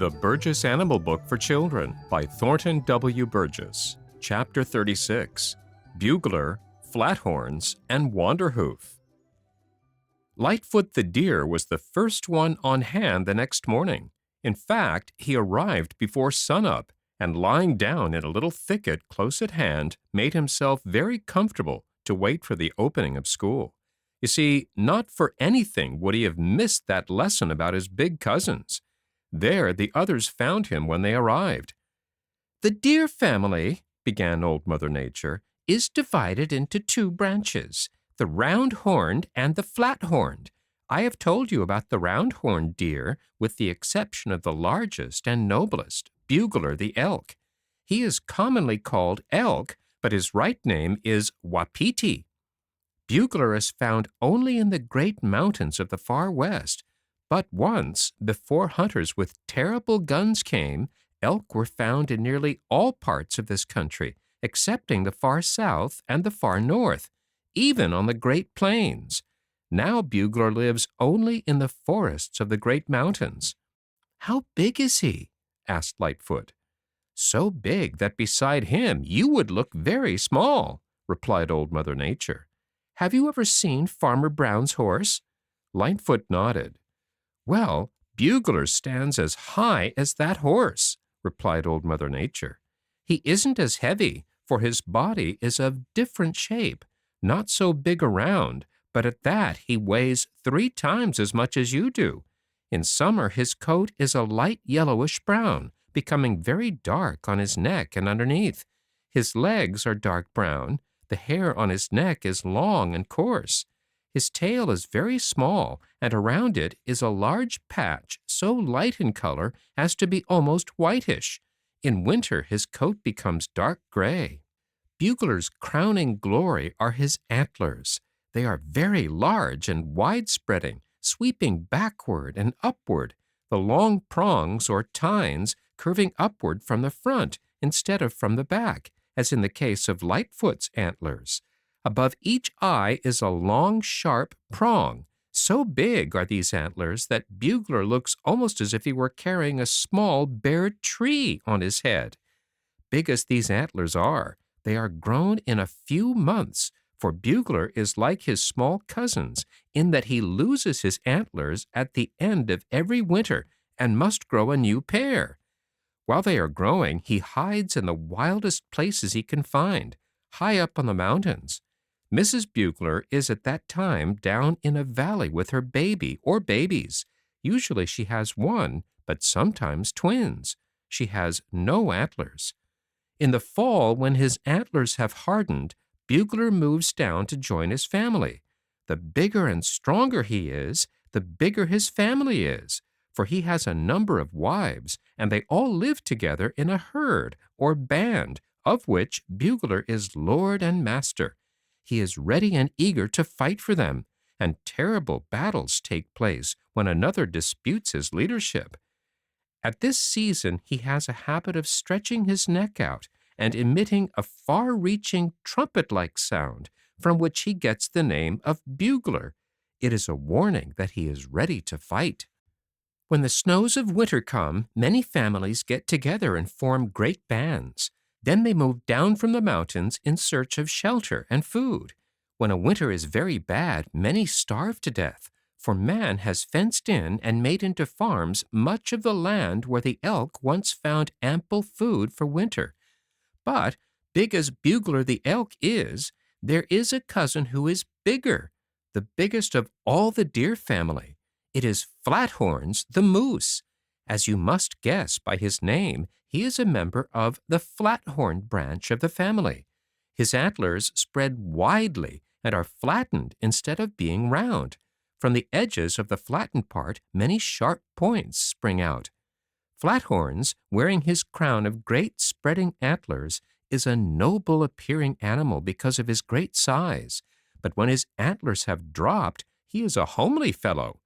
The Burgess Animal Book for Children by Thornton W. Burgess. Chapter 36. Bugler, Flathorns, and Wanderhoof. Lightfoot the deer was the first one on hand the next morning. In fact, he arrived before sunup, and lying down in a little thicket close at hand, made himself very comfortable to wait for the opening of school. You see, not for anything would he have missed that lesson about his big cousins. There the others found him when they arrived. "The deer family," began Old Mother Nature, "is divided into two branches, the round-horned and the flat-horned. I have told you about the round-horned deer, with the exception of the largest and noblest, Bugler the elk. He is commonly called elk, but his right name is wapiti. Bugler is found only in the great mountains of the far west. But once, before hunters with terrible guns came, elk were found in nearly all parts of this country, excepting the far south and the far north, even on the Great Plains. Now Bugler lives only in the forests of the great mountains." "How big is he?" asked Lightfoot. "So big that beside him you would look very small," replied Old Mother Nature. "Have you ever seen Farmer Brown's horse?" Lightfoot nodded. "Well, Bugler stands as high as that horse," replied Old Mother Nature. "He isn't as heavy, for his body is of different shape, not so big around, but at that he weighs 3 times as much as you do. In summer his coat is a light yellowish-brown, becoming very dark on his neck and underneath. His legs are dark brown. The hair on his neck is long and coarse. His tail is very small, and around it is a large patch so light in color as to be almost whitish. In winter his coat becomes dark gray. Bugler's crowning glory are his antlers. They are very large and wide-spreading, sweeping backward and upward, the long prongs or tines curving upward from the front instead of from the back, as in the case of Lightfoot's antlers. Above each eye is a long, sharp prong. So big are these antlers that Bugler looks almost as if he were carrying a small bare tree on his head. Big as these antlers are, they are grown in a few months, for Bugler is like his small cousins in that he loses his antlers at the end of every winter and must grow a new pair. While they are growing, he hides in the wildest places he can find, high up on the mountains. Mrs. Bugler is at that time down in a valley with her baby or babies. Usually she has one, but sometimes twins. She has no antlers. In the fall, when his antlers have hardened, Bugler moves down to join his family. The bigger and stronger he is, the bigger his family is, for he has a number of wives, and they all live together in a herd or band, of which Bugler is lord and master. He is ready and eager to fight for them, and terrible battles take place when another disputes his leadership. At this season he has a habit of stretching his neck out and emitting a far-reaching trumpet-like sound, from which he gets the name of Bugler. It is a warning that he is ready to fight. When the snows of winter come, many families get together and form great bands. Then they move down from the mountains in search of shelter and food. When a winter is very bad, many starve to death, for man has fenced in and made into farms much of the land where the elk once found ample food for winter. But, big as Bugler the elk is, there is a cousin who is bigger, the biggest of all the deer family. It is Flathorns the moose. As you must guess by his name, he is a member of the flat-horned branch of the family. His antlers spread widely and are flattened instead of being round. From the edges of the flattened part, many sharp points spring out. Flathorns, wearing his crown of great spreading antlers, is a noble-appearing animal because of his great size. But when his antlers have dropped, he is a homely fellow.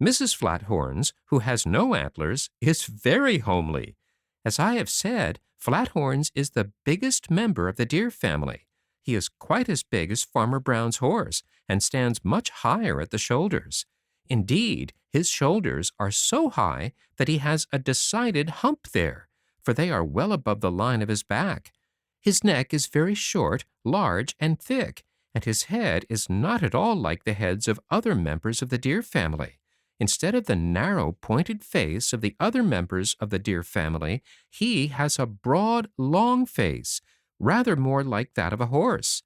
Mrs. Flathorns, who has no antlers, is very homely. As I have said, Flathorns is the biggest member of the deer family. He is quite as big as Farmer Brown's horse and stands much higher at the shoulders. Indeed, his shoulders are so high that he has a decided hump there, for they are well above the line of his back. His neck is very short, large, and thick, and his head is not at all like the heads of other members of the deer family. Instead of the narrow, pointed face of the other members of the deer family, he has a broad, long face, rather more like that of a horse.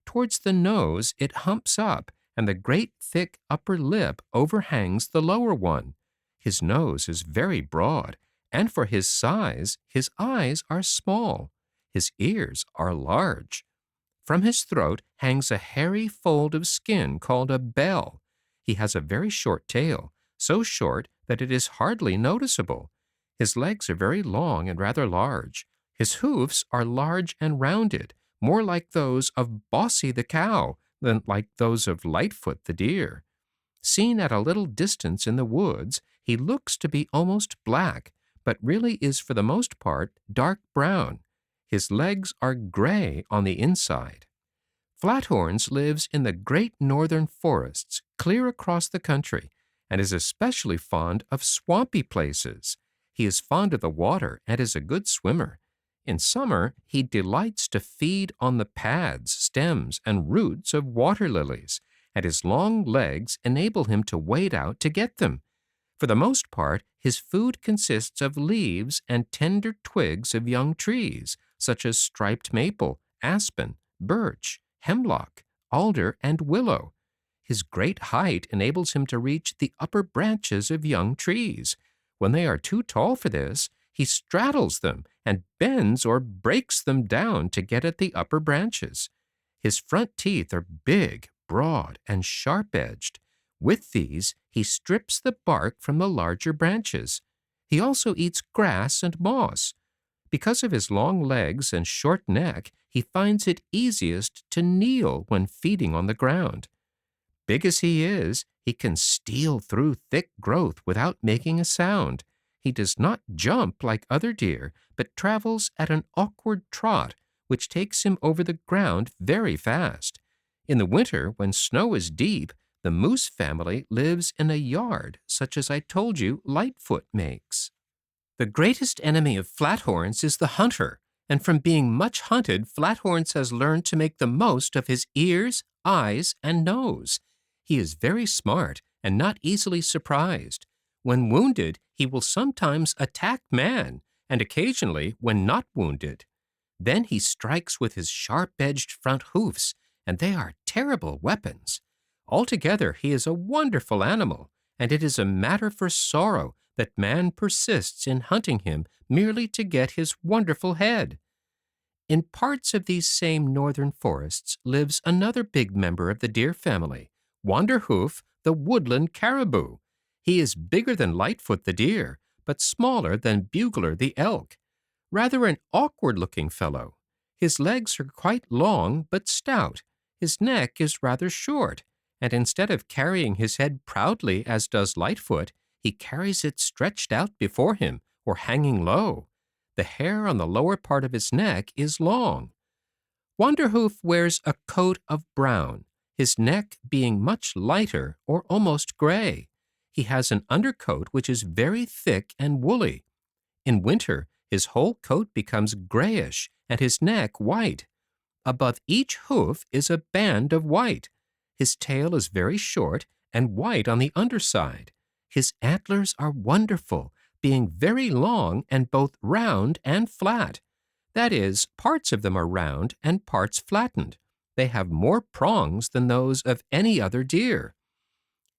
Towards the nose it humps up, and the great thick upper lip overhangs the lower one. His nose is very broad, and for his size, his eyes are small. His ears are large. From his throat hangs a hairy fold of skin called a bell. He has a very short tail, so short that it is hardly noticeable. His legs are very long and rather large. His hoofs are large and rounded, more like those of Bossy the cow than like those of Lightfoot the deer. Seen at a little distance in the woods, he looks to be almost black, but really is for the most part dark brown. His legs are gray on the inside. Flathorns lives in the great northern forests clear across the country, and is especially fond of swampy places. He is fond of the water and is a good swimmer. In summer, he delights to feed on the pads, stems, and roots of water lilies, and his long legs enable him to wade out to get them. For the most part, his food consists of leaves and tender twigs of young trees, such as striped maple, aspen, birch, hemlock, alder, and willow. His great height enables him to reach the upper branches of young trees. When they are too tall for this, he straddles them and bends or breaks them down to get at the upper branches. His front teeth are big, broad, and sharp-edged. With these, he strips the bark from the larger branches. He also eats grass and moss. Because of his long legs and short neck, he finds it easiest to kneel when feeding on the ground. Big as he is, he can steal through thick growth without making a sound. He does not jump like other deer, but travels at an awkward trot, which takes him over the ground very fast. In the winter, when snow is deep, the moose family lives in a yard, such as I told you Lightfoot makes. The greatest enemy of Flathorns is the hunter, and from being much hunted, Flathorns has learned to make the most of his ears, eyes, and nose. He is very smart and not easily surprised. When wounded, he will sometimes attack man, and occasionally when not wounded. Then he strikes with his sharp-edged front hoofs, and they are terrible weapons. Altogether, he is a wonderful animal, and it is a matter for sorrow that man persists in hunting him merely to get his wonderful head. In parts of these same northern forests lives another big member of the deer family, Wanderhoof, the woodland caribou. He is bigger than Lightfoot the deer, but smaller than Bugler the elk. Rather an awkward-looking fellow. His legs are quite long but stout. His neck is rather short, and instead of carrying his head proudly as does Lightfoot, he carries it stretched out before him or hanging low. The hair on the lower part of his neck is long. Wanderhoof wears a coat of brown, his neck being much lighter or almost gray. He has an undercoat which is very thick and woolly. In winter, his whole coat becomes grayish and his neck white. Above each hoof is a band of white. His tail is very short and white on the underside. His antlers are wonderful, being very long and both round and flat. That is, parts of them are round and parts flattened. They have more prongs than those of any other deer.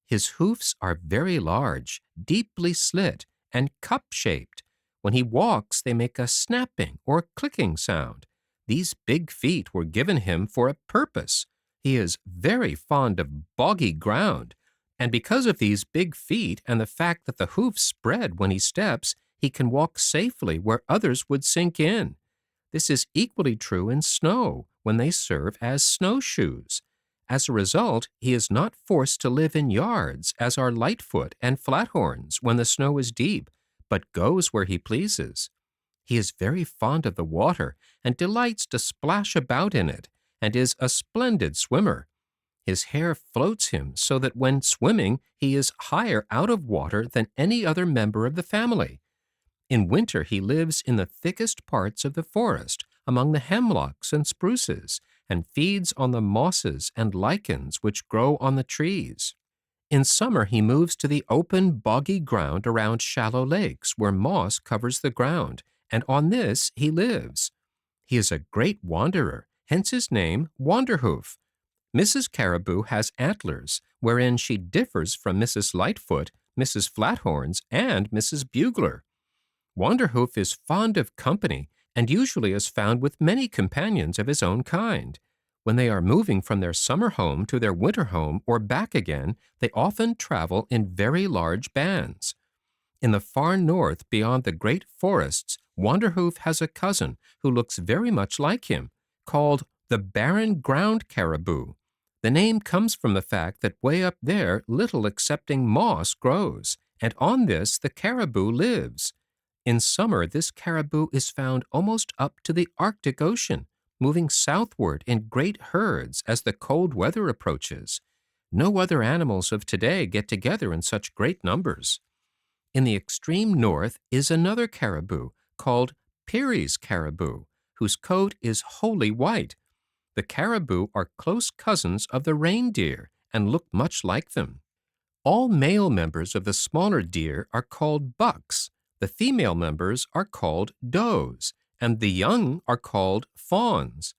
His hoofs are very large, deeply slit, and cup-shaped. When he walks, they make a snapping or clicking sound. These big feet were given him for a purpose. He is very fond of boggy ground, and because of these big feet and the fact that the hoofs spread when he steps, he can walk safely where others would sink in. This is equally true in snow, when they serve as snowshoes. As a result, he is not forced to live in yards, as are Lightfoot and Flathorns when the snow is deep, but goes where he pleases. He is very fond of the water and delights to splash about in it, and is a splendid swimmer. His hair floats him so that when swimming he is higher out of water than any other member of the family. In winter he lives in the thickest parts of the forest, among the hemlocks and spruces, and feeds on the mosses and lichens which grow on the trees. In summer he moves to the open, boggy ground around shallow lakes where moss covers the ground, and on this he lives. He is a great wanderer, hence his name Wanderhoof. Mrs. Caribou has antlers, wherein she differs from Mrs. Lightfoot, Mrs. Flathorns, and Mrs. Bugler. Wanderhoof is fond of company and usually is found with many companions of his own kind. When they are moving from their summer home to their winter home or back again, they often travel in very large bands. In the far north, beyond the great forests, Wanderhoof has a cousin who looks very much like him, called the barren ground caribou. The name comes from the fact that way up there little excepting moss grows, and on this the caribou lives. In summer, this caribou is found almost up to the Arctic Ocean, moving southward in great herds as the cold weather approaches. No other animals of today get together in such great numbers. In the extreme north is another caribou called Peary's caribou, whose coat is wholly white. The caribou are close cousins of the reindeer and look much like them. All male members of the smaller deer are called bucks. The female members are called does, and the young are called fawns.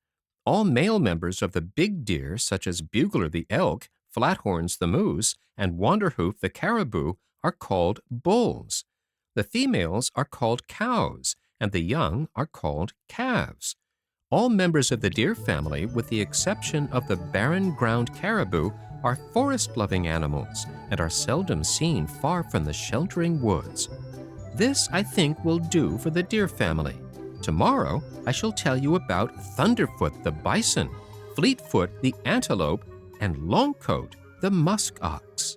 All male members of the big deer, such as Bugler the elk, Flathorns the moose, and Wanderhoof the caribou, are called bulls. The females are called cows, and the young are called calves. All members of the deer family, with the exception of the barren ground caribou, are forest-loving animals and are seldom seen far from the sheltering woods. This, I think, will do for the deer family. Tomorrow, I shall tell you about Thunderfoot the bison, Fleetfoot the antelope, and Longcoat the musk ox.